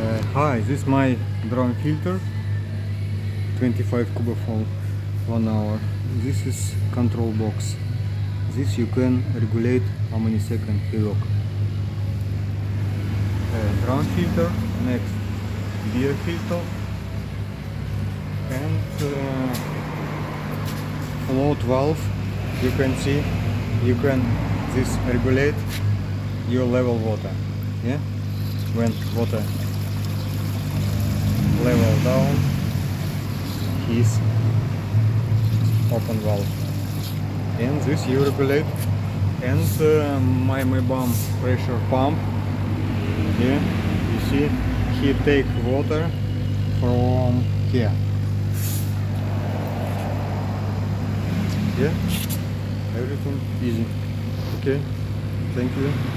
Hi, this is my RAUfilter, 25 cube for 1 hour. This is control box. This you can regulate how many seconds he work. RAUfilter, next beer filter, and float valve. You can see, you can this regulate your level water. Yeah, when water level down, is open valve, and this you regulate. And my bump pressure pump. Yeah, you see, he take water from here. Yeah, everything easy. Okay, thank you.